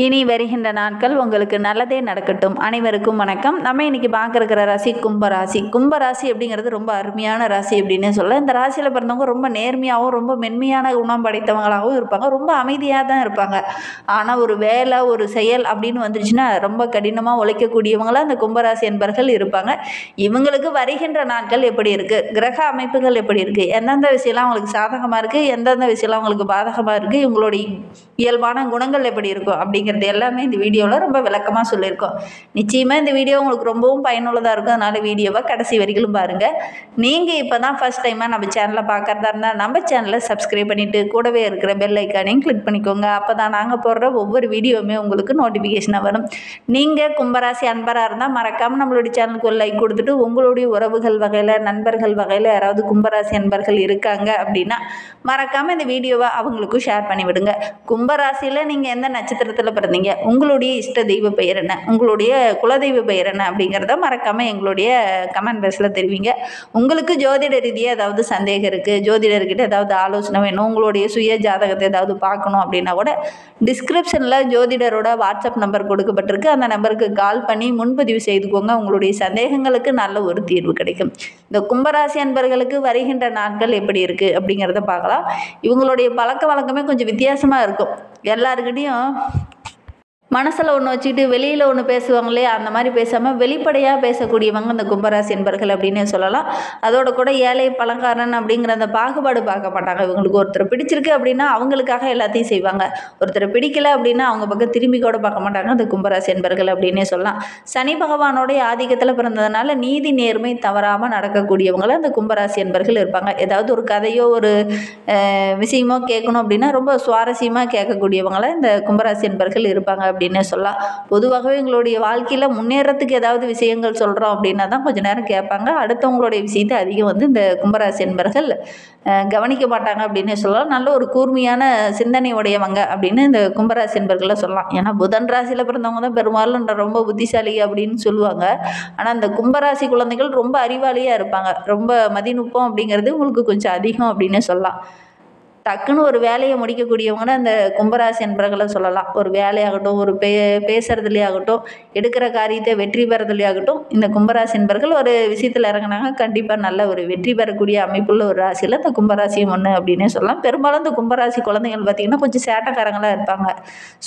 இனி வருகின்ற நாட்கள் உங்களுக்கு நல்லதே நடக்கட்டும். அனைவருக்கும் வணக்கம். நம்ம இன்னைக்கு பார்க்குற ராசி கும்பராசி. கும்பராசி அப்படிங்கிறது ரொம்ப அருமையான ராசி அப்படின்னே சொல்லலாம். இந்த ராசியில் பிறந்தவங்க ரொம்ப நேர்மையாகவும் ரொம்ப மென்மையான குணம் படைத்தவங்களாகவும் இருப்பாங்க. ரொம்ப அமைதியாக தான் இருப்பாங்க. ஆனால் ஒரு வேலை ஒரு செயல் அப்படின்னு வந்துருச்சுன்னா ரொம்ப கடினமாக உழைக்கக்கூடியவங்களாக அந்த கும்பராசி என்பர்கள் இருப்பாங்க. இவங்களுக்கு வருகின்ற நாட்கள் எப்படி இருக்குது, கிரக அமைப்புகள் எப்படி இருக்குது, எந்தெந்த விஷயம்லாம் அவங்களுக்கு சாதகமாக இருக்குது, எந்தெந்த விஷயம்லாம் அவங்களுக்கு பாதகமாக இருக்குது, இவங்களுடைய இயல்பான குணங்கள் எப்படி இருக்கும் அப்படிங்கிறது எல்லாமே இந்த வீடியோவில் ரொம்ப விளக்கமாக சொல்லியிருக்கோம். நிச்சயமாக இந்த வீடியோ உங்களுக்கு ரொம்பவும் பயனுள்ளதாக இருக்கும். அதனால் வீடியோவை கடைசி வரைக்கும் பாருங்கள். நீங்கள் இப்போ தான் ஃபஸ்ட் டைமாக நம்ம சேனலை பார்க்குறதா இருந்தால் நம்ம சேனலை சப்ஸ்கிரைப் பண்ணிவிட்டு கூடவே இருக்கிற பெல் ஐக்கானையும் கிளிக் பண்ணிக்கோங்க. அப்போ தான் நாங்கள் போடுற ஒவ்வொரு வீடியோவுமே உங்களுக்கு நோட்டிஃபிகேஷனாக வரும். நீங்கள் கும்பராசி அன்பராக இருந்தால் மறக்காமல் நம்மளுடைய சேனலுக்கு ஒரு லைக் கொடுத்துட்டு உங்களுடைய உறவுகள் வகையில் நண்பர்கள் வகையில் யாராவது கும்பராசி அன்பர்கள் இருக்காங்க அப்படின்னா மறக்காமல் இந்த வீடியோவை அவங்களுக்கும் ஷேர் பண்ணிவிடுங்க. கும்பராசியில் நீங்கள் எந்த நட்சத்திரத்தில் பிறந்தீங்க, உங்களுடைய இஷ்ட தெய்வ பெயர் என்ன, உங்களுடைய குலதெய்வ பெயர் என்ன அப்படிங்கிறத மறக்காமல் எங்களுடைய கமெண்ட் பாக்ஸில் தெரிவிங்க. உங்களுக்கு ஜோதிட ரீதியாக ஏதாவது சந்தேகம் இருக்குது, ஜோதிடர்கிட்ட ஏதாவது ஆலோசனை வேணும், உங்களுடைய சுய ஜாதகத்தை ஏதாவது பார்க்கணும் அப்படின்னா கூட டிஸ்கிரிப்ஷனில் ஜோதிடரோட வாட்ஸ்அப் நம்பர் கொடுக்கப்பட்டிருக்கு. அந்த நம்பருக்கு கால் பண்ணி முன்பதிவு செய்துக்கோங்க. உங்களுடைய சந்தேகங்களுக்கு நல்ல ஒரு தீர்வு கிடைக்கும். இந்த கும்பராசி அன்பர்களுக்கு வருகின்ற நாட்கள் எப்படி இருக்குது அப்படிங்கிறத பார்க்கலாம். இவங்களுடைய பழக்க வழக்கமே கொஞ்சம் வித்தியாசமாக இருக்கும். எல்லாருக்கிட்டையும் மனசில் ஒன்று வச்சுக்கிட்டு வெளியில் ஒன்று பேசுவாங்களே அந்த மாதிரி பேசாமல் வெளிப்படையாக பேசக்கூடியவங்க இந்த கும்பராசி என்பர்கள் அப்படின்னு சொல்லலாம். அதோட கூட ஏழை பணக்காரன் அப்படிங்கிற அந்த பாகுபாடு பார்க்க மாட்டாங்க. இவங்களுக்கு ஒருத்தர் பிடிச்சிருக்கு அப்படின்னா அவங்களுக்காக எல்லாத்தையும் செய்வாங்க. ஒருத்தர் பிடிக்கல அப்படின்னா அவங்க பக்கம் திரும்பி கூட பார்க்க மாட்டாங்க இந்த கும்பராசி என்பர்கள் அப்படின்னே சொல்லலாம். சனி பகவானோடைய ஆதிக்கத்தில் பிறந்ததுனால நீதி நேர்மை தவறாமல் நடக்கக்கூடியவங்கள அந்த கும்பராசி என்பர்கள் இருப்பாங்க. ஏதாவது ஒரு கதையோ ஒரு விஷயமோ கேட்கணும் அப்படின்னா ரொம்ப சுவாரஸ்யமாக கேட்கக்கூடியவங்கள இந்த கும்பராசி என்பர்கள் இருப்பாங்க அப்படின்னு சொல்லலாம். பொதுவாகவே எங்களுடைய வாழ்க்கையில் முன்னேறத்துக்கு ஏதாவது விஷயங்கள் சொல்கிறோம் அப்படின்னா தான் கொஞ்சம் நேரம் கேட்பாங்க. அடுத்தவங்களுடைய விஷயத்தை அதிகம் இந்த கும்பராசி என்பர்கள் கவனிக்க மாட்டாங்க அப்படின்னு சொல்லலாம். நல்ல ஒரு கூர்மையான சிந்தனை உடையவங்க அப்படின்னு இந்த கும்பராசி என்பர்களை சொல்லலாம். ஏன்னா புதன் ராசியில் பிறந்தவங்க தான் பெரும்பாலும் ரொம்ப புத்திசாலி அப்படின்னு சொல்லுவாங்க. ஆனால் இந்த கும்பராசி குழந்தைகள் ரொம்ப அறிவாளியாக இருப்பாங்க. ரொம்ப மதிநுட்பம் அப்படிங்கிறது உங்களுக்கு கொஞ்சம் அதிகம் அப்படின்னு சொல்லலாம். டக்குன்னு ஒரு வேலையை முடிக்கக்கூடியவங்கன்னா அந்த கும்பராசி என்பர்களை சொல்லலாம். ஒரு வேலையாகட்டும், ஒரு பேசுறதுலேயே ஆகட்டும், எடுக்கிற காரியத்தை வெற்றி பெறதுலேயே ஆகட்டும், இந்த கும்பராசி என்பர்கள் ஒரு விஷயத்தில் இறங்கினாங்க கண்டிப்பாக நல்ல ஒரு வெற்றி பெறக்கூடிய அமைப்புள்ள ஒரு ராசியில் இந்த கும்பராசியும் ஒன்று அப்படின்னே சொல்லலாம். பெரும்பாலும் இந்த கும்பராசி குழந்தைகள் பார்த்திங்கன்னா கொஞ்சம் சேட்டைக்காரங்களாக இருப்பாங்க.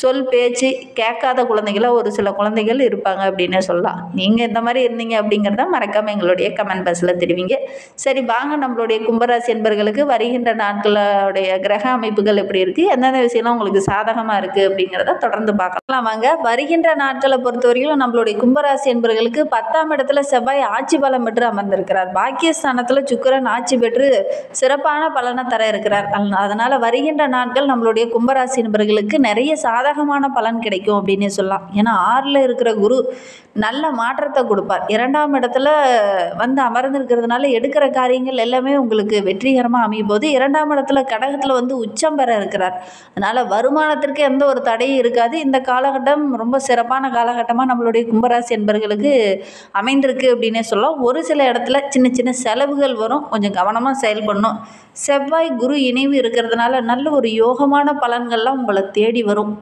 சொல் பேச்சு கேட்காத குழந்தைகளாக ஒரு சில குழந்தைகள் இருப்பாங்க அப்படின்னே சொல்லலாம். நீங்கள் இந்த மாதிரி இருந்தீங்க அப்படிங்கிறத மறக்காமல் எங்களுடைய கமெண்ட் பாக்ஸில் தெரிவிங்க. சரி வாங்க, நம்மளுடைய கும்பராசி என்பர்களுக்கு வருகின்ற நாட்களுடைய கிரக அமைப்புகள் எப்படி இருக்குது, எந்தெந்த விஷயம்லாம் உங்களுக்கு சாதகமாக இருக்குது அப்படிங்கிறத தொடர்ந்து பார்க்கலாம். வாங்க, வருகின்ற நாட்களை பொறுத்தவரையிலும் நம்மளுடைய கும்பராசி என்பவர்களுக்கு 10ஆம் இடத்துல செவ்வாய் ஆட்சி பலம் பெற்று அமர்ந்திருக்கிறார். பாக்கியஸ்தானத்தில் சுக்கிரன் ஆட்சி பெற்று சிறப்பான பலனை தர இருக்கிறார். அதனால் வருகின்ற நாட்கள் நம்மளுடைய கும்பராசி என்பவர்களுக்கு நிறைய சாதகமான பலன் கிடைக்கும் அப்படின்னு சொல்லலாம். ஏன்னா 6ல் இருக்கிற குரு நல்ல மாற்றத்தை கொடுப்பார். 2ஆம் இடத்துல அமர்ந்திருக்கிறதுனால எடுக்கிற காரியங்கள் எல்லாமே உங்களுக்கு வெற்றிகரமாக அமையும் போது 2ஆம் இடத்துல கடகத்தில் உச்சம் பெற இருக்கிறார். அதனால் வருமானத்திற்கு எந்த ஒரு தடையும் இருக்காது. இந்த காலகட்டம் ரொம்ப சிறப்பான காலகட்டமாக நம்மளுடைய கும்பராசி என்பர்களுக்கு அமைந்திருக்கு அப்படின்னே சொல்லலாம். ஒரு சில இடத்துல சின்ன சின்ன செலவுகள் வரும், கொஞ்சம் கவனமாக செயல்படணும். செவ்வாய் குரு இணைவு இருக்கிறதுனால நல்ல ஒரு யோகமான பலன்கள்லாம் உங்களை தேடி வரும்.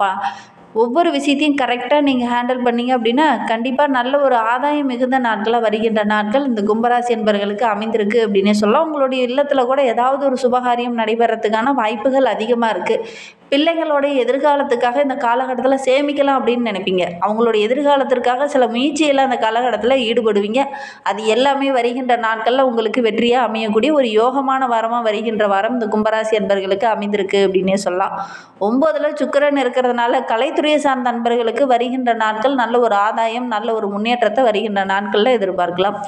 ஒவ்வொரு விஷயத்தையும் கரெக்டாக நீங்கள் ஹேண்டில் பண்ணீங்க அப்படின்னா கண்டிப்பாக நல்ல ஒரு ஆதாயம் மிகுந்த நாட்களாக வருகின்ற நாட்கள் இந்த கும்பராசி என்பவர்களுக்கு அமைந்திருக்கு அப்படின்னே சொல்லலாம். உங்களுடைய இல்லத்தில் கூட ஏதாவது ஒரு சுபகாரியம் நடைபெறத்துக்கான வாய்ப்புகள் அதிகமாக இருக்குது. பிள்ளைங்களுடைய எதிர்காலத்துக்காக இந்த காலகட்டத்தில் சேமிக்கலாம் அப்படின்னு நினைப்பீங்க. அவங்களுடைய எதிர்காலத்திற்காக சில முயற்சியெல்லாம் அந்த காலகட்டத்தில் ஈடுபடுவீங்க. அது எல்லாமே வருகின்ற நாட்களில் உங்களுக்கு வெற்றியாக அமையக்கூடிய ஒரு யோகமான வாரமாக வருகின்ற வாரம் இந்த கும்பராசி என்பவர்களுக்கு அமைந்திருக்கு அப்படின்னே சொல்லலாம். 9ல் சுக்கிரன் இருக்கிறதுனால கலைத்துறையை சார்ந்த நண்பர்களுக்கு வருகின்ற நாட்கள் நல்ல ஒரு ஆதாயம் நல்ல ஒரு முன்னேற்றத்தை வருகின்ற நாட்களில் எதிர்பார்க்கலாம்.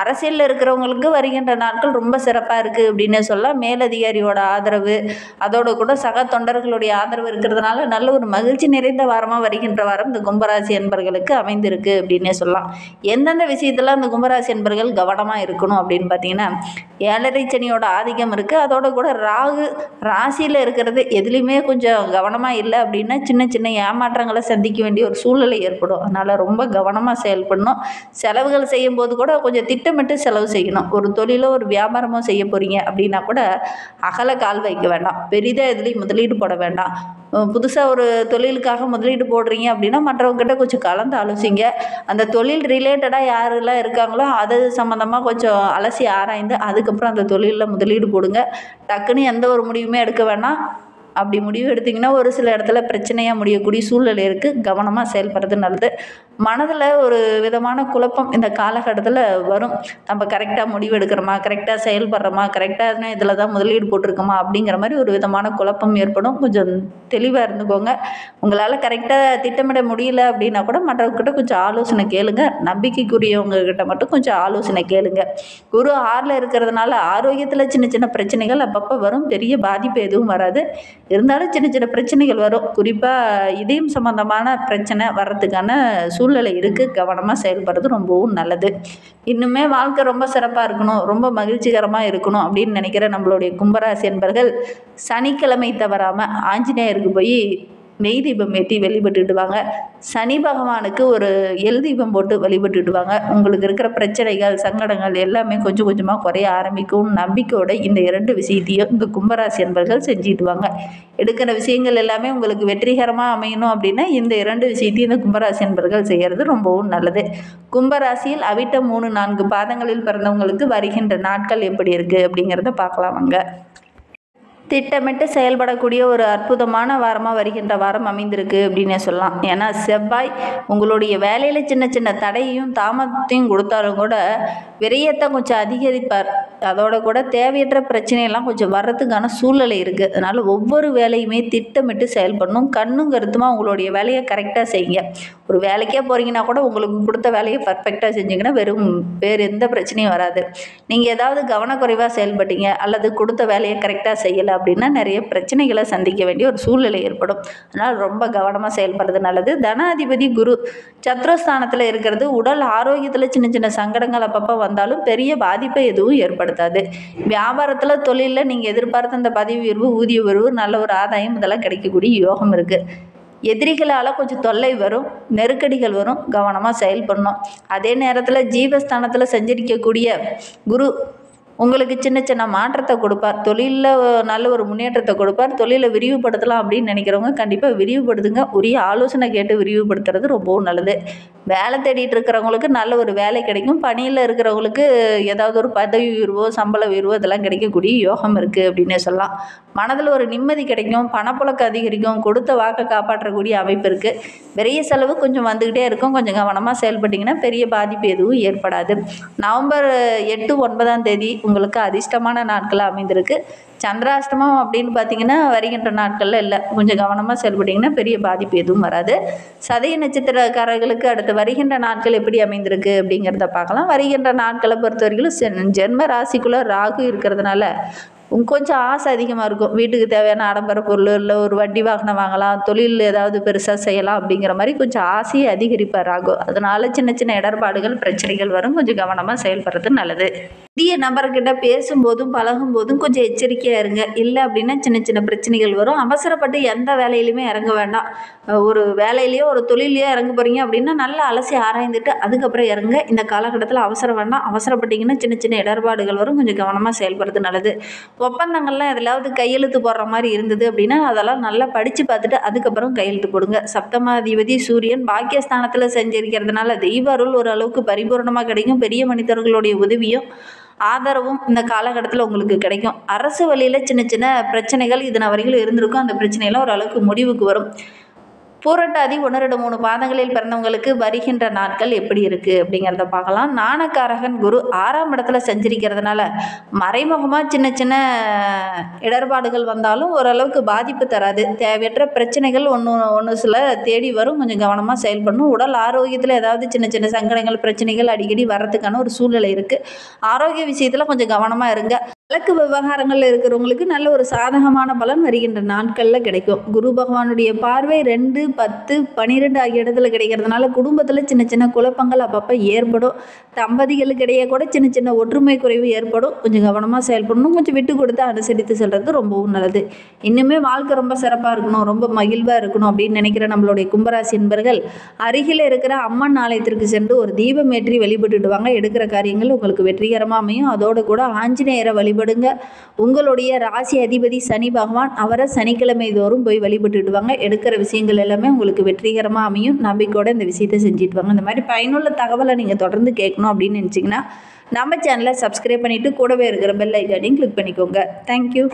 அரசியலில் இருக்கிறவங்களுக்கு வருகின்ற நாட்கள் ரொம்ப சிறப்பாக இருக்குது அப்படின்னு சொல்லலாம். மேலதிகாரியோட ஆதரவு அதோடு கூட சக தொண்டர்களுடைய ஆதரவு இருக்கிறதுனால நல்ல ஒரு மகிழ்ச்சி நிறைந்த வாரமாக வருகின்ற வாரம் இந்த கும்பராசி என்பர்களுக்கு அமைந்திருக்கு அப்படின்னே சொல்லலாம். எந்தெந்த விஷயத்தில் அந்த கும்பராசி என்பர்கள் கவனமாக இருக்கணும் அப்படின்னு பார்த்தீங்கன்னா, 7ரை சனியோட ஆதிக்கம் இருக்குது. அதோட கூட ராகு ராசியில் இருக்கிறது எதுலேயுமே கொஞ்சம் கவனமாக இல்லை அப்படின்னா சின்ன சின்ன ஏமாற்றங்களை சந்திக்க வேண்டிய ஒரு சூழ்நிலை ஏற்படும். அதனால் ரொம்ப கவனமாக செயல்படணும். செலவுகள் செய்யும் போது கூட கொஞ்சம் திட்டமிட்டு செலவு செய்யணும். ஒரு தொழிலோ ஒரு வியாபாரமோ செய்ய போகிறீங்க அப்படின்னா கூட அகல கால் வைக்க வேண்டாம். பெரிதாக எதுலேயும் முதலீடு போட வேண்டாம். வேண்டாம். புதுசாக ஒரு தொழிலுக்காக முதலீடு போடுறீங்க அப்படின்னா மற்றவங்ககிட்ட கொஞ்சம் கலந்து ஆலோசிங்க. அந்த தொழில் ரிலேட்டடாக யாரெல்லாம் இருக்காங்களோ அது சம்மந்தமாக கொஞ்சம் அலசி ஆராய்ந்து அதுக்கப்புறம் அந்த தொழிலில் முதலீடு போடுங்க. டக்குன்னு எந்த ஒரு முடிவுமே எடுக்க வேண்டாம். அப்படி முடிவு எடுத்திங்கன்னா ஒரு சில இடத்துல பிரச்சனையாக முடியக்கூடிய சூழ்நிலை இருக்குது. கவனமாக செயல்படுறது நல்லது. மனதில் ஒரு விதமான குழப்பம் இந்த காலகட்டத்தில் வரும். நம்ம கரெக்டாக முடிவு எடுக்கிறோமா, கரெக்டாக செயல்படுறோமா, கரெக்டான இதில் தான் முதலீடு போட்டிருக்கோமா அப்படிங்கிற மாதிரி ஒரு விதமான குழப்பம் ஏற்படும். கொஞ்சம் தெளிவாக இருந்துக்கோங்க. உங்களால் கரெக்டாக திட்டமிட முடியல அப்படின்னா கூட மற்றவங்ககிட்ட கொஞ்சம் ஆலோசனை கேளுங்க. நம்பிக்கைக்குரியவங்ககிட்ட மட்டும் கொஞ்சம் ஆலோசனை கேளுங்க. குரு 6ல் இருக்கிறதுனால ஆரோக்கியத்தில் சின்ன சின்ன பிரச்சனைகள் அப்பப்போ வரும். பெரிய பாதிப்பு எதுவும் வராது. இருந்தாலும் சின்ன சின்ன பிரச்சனைகள் வரும். குறிப்பாக இதயம் சம்பந்தமான பிரச்சனை வர்றதுக்கான சூழ்நிலை இருக்குது. கவனமாக செயல்படுறது ரொம்பவும் நல்லது. இன்னுமே வாழ்க்கை ரொம்ப சிறப்பாக இருக்கணும், ரொம்ப மகிழ்ச்சிகரமாக இருக்கணும் அப்படின்னு நினைக்கிற நம்மளுடைய கும்பராசி என்பர்கள் சனிக்கிழமை தவறாமல் ஆஞ்சநேயருக்கு போய் நெய் தீபம் ஏற்றி வழிபட்டுடுவாங்க. சனி பகவானுக்கு ஒரு எல் தீபம் போட்டு வழிபட்டுடுவாங்க. உங்களுக்கு இருக்கிற பிரச்சனைகள் சங்கடங்கள் எல்லாமே கொஞ்சம் கொஞ்சமாக குறைய ஆரம்பிக்கும். நம்பிக்கையோட இந்த 2 விஷயத்தையும் இந்த கும்பராசி என்பர்கள் செஞ்சுடுவாங்க. எடுக்கிற விஷயங்கள் எல்லாமே உங்களுக்கு வெற்றிகரமாக அமையணும் அப்படின்னா இந்த 2 விஷயத்தையும் இந்த கும்பராசி என்பர்கள் செய்கிறது ரொம்பவும் நல்லது. கும்பராசியில் அவிட்டம் 3, 4 பாதங்களில் பிறந்தவங்களுக்கு வருகின்ற நாட்கள் எப்படி இருக்குது அப்படிங்கிறத பார்க்கலாம் வாங்க. திட்டமிட்டு செயல்படக்கூடிய ஒரு அற்புதமான வாரமாக வருகின்ற வாரம் அமைந்திருக்கு அப்படின்னே சொல்லலாம். ஏன்னா செவ்வாய் உங்களுடைய வேலையில் சின்ன சின்ன தடையையும் தாமதத்தையும் கொடுத்தாலும் கூட விரயத்தை கொஞ்சம் அதிகரிப்பார். அதோட கூட தேவையற்ற பிரச்சனையெல்லாம் கொஞ்சம் வர்றதுக்கான சூழ்நிலை இருக்குது. அதனால் ஒவ்வொரு வேலையுமே திட்டமிட்டு செயல்படணும். கண்ணும் கருத்துமாக உங்களுடைய வேலையை கரெக்டாக செய்யுங்க. ஒரு வேலைக்கே போகிறீங்கன்னா கூட உங்களுக்கு கொடுத்த வேலையை பர்ஃபெக்டாக செஞ்சிங்கன்னா வேறு எந்த பிரச்சனையும் வராது. நீங்கள் ஏதாவது கவனக்குறைவாக செயல்பட்டீங்க அல்லது கொடுத்த வேலையை கரெக்டாக செய்யலை அப்படின்னா நிறைய பிரச்சனைகளை சந்திக்க வேண்டிய ஒரு சூழ்நிலை ஏற்படும். அதனால் ரொம்ப கவனமாக செயல்படுறது நல்லது. தனாதிபதி குரு சத்ருஸ்தானத்தில் இருக்கிறது உடல் ஆரோக்கியத்தில் சின்ன சின்ன சங்கடங்கள் அப்பப்போ வந்தாலும் பெரிய பாதிப்பை எதுவும் ஏற்படுத்தாது. வியாபாரத்தில் தொழிலில் நீங்கள் எதிர்பார்த்த அந்த பதவி உயர்வு, ஊதிய உயர்வு, நல்ல ஒரு ஆதாயம் இதெல்லாம் கிடைக்கக்கூடிய யோகம் இருக்குது. எதிரிகளால் கொஞ்சம் தொல்லை வரும், நெருக்கடிகள் வரும். கவனமாக செயல்படணும். அதே நேரத்தில் ஜீவஸ்தானத்தில் சஞ்சரிக்கக்கூடிய குரு உங்களுக்கு சின்ன சின்ன மாற்றத்தை கொடுப்பார். தொழிலில் நல்ல ஒரு முன்னேற்றத்தை கொடுப்பார். தொழிலை விரிவுபடுத்தலாம் அப்படின்னு நினைக்கிறவங்க கண்டிப்பாக விரிவுபடுத்துங்க. உரிய ஆலோசனை கேட்டு விரிவுபடுத்துறது ரொம்பவும் நல்லது. வேலை தேடிட்டு இருக்கிறவங்களுக்கு நல்ல ஒரு வேலை கிடைக்கும். பணியில் இருக்கிறவங்களுக்கு ஏதாவது ஒரு பதவி உயர்வோ சம்பள உயர்வோ இதெல்லாம் கிடைக்கக்கூடிய யோகம் இருக்குது அப்படின்னே சொல்லலாம். மனதில் ஒரு நிம்மதி கிடைக்கும். பணப்புழக்கம் அதிகரிக்கும். கொடுத்த வாக்கை காப்பாற்றக்கூடிய அமைப்பு இருக்குது. விரைய செலவு கொஞ்சம் வந்துக்கிட்டே இருக்கும். கொஞ்சம் கவனமாக செயல்பட்டிங்கன்னா பெரிய பாதிப்பு எதுவும் ஏற்படாது. நவம்பர் 8, 9ஆம் தேதி உங்களுக்கு அதிர்ஷ்டமான நாட்களாக அமைந்திருக்கு. சந்திராஷ்டமம் அப்படின்னு பார்த்தீங்கன்னா வருகின்ற நாட்களில் இல்லை. கொஞ்சம் கவனமாக செயல்பட்டிங்கன்னா பெரிய பாதிப்பு எதுவும் வராது. சதய நட்சத்திரக்காரர்களுக்கு அடுத்து வருகின்ற நாட்கள் எப்படி அமைந்திருக்கு அப்படிங்கிறத பார்க்கலாம். வருகின்ற நாட்களை பொறுத்த வரைக்கும் ஜென்ம ராசிக்குள்ளே ராகு இருக்கிறதுனால கொஞ்சம் ஆசை அதிகமாக இருக்கும். வீட்டுக்கு தேவையான ஆடம்பர பொருள் இல்லை ஒரு வண்டி வாகனம் வாங்கலாம், தொழில் ஏதாவது பெருசாக செய்யலாம் அப்படிங்கிற மாதிரி கொஞ்சம் ஆசையை அதிகரிப்பார் ராகு. அதனால சின்ன சின்ன இடர்பாடுகள் பிரச்சனைகள் வரும். கொஞ்சம் கவனமாக செயல்படுறது நல்லது. புதிய நபர்கிட்ட பேசும்போதும் பழகும்போதும் கொஞ்சம் எச்சரிக்கையாக இருங்க. இல்லை அப்படின்னா சின்ன சின்ன பிரச்சனைகள் வரும். அவசரப்பட்டு எந்த வேலையிலையுமே இறங்க வேண்டாம். ஒரு வேலையிலையோ ஒரு தொழிலையோ இறங்க போகிறீங்க அப்படின்னா நல்லா அலசி ஆராய்ந்துட்டு அதுக்கப்புறம் இறங்க. இந்த காலகட்டத்தில் அவசரம் வேண்டாம். அவசரப்பட்டிங்கன்னா சின்ன சின்ன இடர்பாடுகள் வரும். கொஞ்சம் கவனமாக செயல்படுறது நல்லது. ஒப்பந்தங்கள்லாம் எதுலாவது கையெழுத்து போடுற மாதிரி இருந்தது அப்படின்னா அதெல்லாம் நல்லா படித்து பார்த்துட்டு அதுக்கப்புறம் கையெழுத்து போடுங்க. சப்தமாதிபதி சூரியன் பாக்கியஸ்தானத்தில் செஞ்சிருக்கிறதுனால தெய்வ அருள் ஓரளவுக்கு பரிபூர்ணமாக கிடைக்கும். பெரிய மனிதர்களுடைய உதவியும் ஆதரவும் இந்த காலகட்டத்தில் உங்களுக்கு கிடைக்கும். அரசு வழியில் சின்ன சின்ன பிரச்சனைகள் இதன வரைக்கும் இருந்திருக்கும். அந்த பிரச்சனையெல்லாம் ஓரளவுக்கு முடிவுக்கு வரும். பூரட்டாதி 1, 2, 3 பாதங்களில் பிறந்தவங்களுக்கு வருகின்ற நாட்கள் எப்படி இருக்குது அப்படிங்கிறத பார்க்கலாம். நாணக்காரகன் குரு 6ஆம் இடத்துல சஞ்சரிக்கிறதுனால மறைமுகமாக சின்ன சின்ன இடர்பாடுகள் வந்தாலும் ஓரளவுக்கு பாதிப்பு தராது. தேவையற்ற பிரச்சனைகள் ஒன்று சில தேடி வரும். கொஞ்சம் கவனமாக செயல்படணும். உடல் ஆரோக்கியத்தில் ஏதாவது சின்ன சின்ன சங்கடங்கள் பிரச்சனைகள் அடிக்கடி வர்றதுக்கான ஒரு சூழ்நிலை இருக்குது. ஆரோக்கிய விஷயத்தில் கொஞ்சம் கவனமாக இருங்க. வழக்கு விவகாரங்களில் இருக்கிறவங்களுக்கு நல்ல ஒரு சாதகமான பலன் வருகின்ற நாட்களில் கிடைக்கும். குரு பகவானுடைய பார்வை 2, 10, 12 ஆகிய இடத்துல கிடைக்கிறதுனால குடும்பத்தில் சின்ன சின்ன குழப்பங்கள் அப்பப்போ ஏற்படும். தம்பதிகளுக்கு இடையே கூட சின்ன சின்ன ஒற்றுமை குறைவு ஏற்படும். கொஞ்சம் கவனமாக செயல்படணும். கொஞ்சம் விட்டு கொடுத்து அனுசரித்து செல்வது ரொம்பவும் நல்லது. இன்னுமே வாழ்க்கை ரொம்ப சிறப்பாக இருக்கணும், ரொம்ப மகிழ்வாக இருக்கணும் அப்படின்னு நினைக்கிற நம்மளுடைய கும்பராசி என்பர்கள் அருகில் இருக்கிற அம்மன் ஆலயத்திற்கு சென்று ஒரு தீபம் ஏற்றி வழிபட்டுடுவாங்க. எடுக்கிற காரியங்கள் உங்களுக்கு வெற்றிகரமாக அமையும். அதோடு கூட ஆஞ்சநேயரை வழிபட்டு வழிபடுங்க. உங்களுடைய ராசி அதிபதி சனி பகவான், அவரை சனிக்கிழமை தோறும் போய் வழிபட்டுட்டு வாங்க. எடுக்கிற விஷயங்கள் எல்லாமே உங்களுக்கு வெற்றிகரமாக அமையும். நம்பிக்கையோடு இந்த விஷயத்தை செஞ்சுட்டு வாங்க. இந்த மாதிரி பயனுள்ள தகவலை நீங்கள் தொடர்ந்து கேட்கணும் அப்படின்னு நினச்சிங்கன்னா நம்ம சேனலை சப்ஸ்கிரைப் பண்ணிவிட்டு கூடவே இருக்கிற பெல் ஐக்கானையும் கிளிக் பண்ணிக்கோங்க. தேங்க்யூ.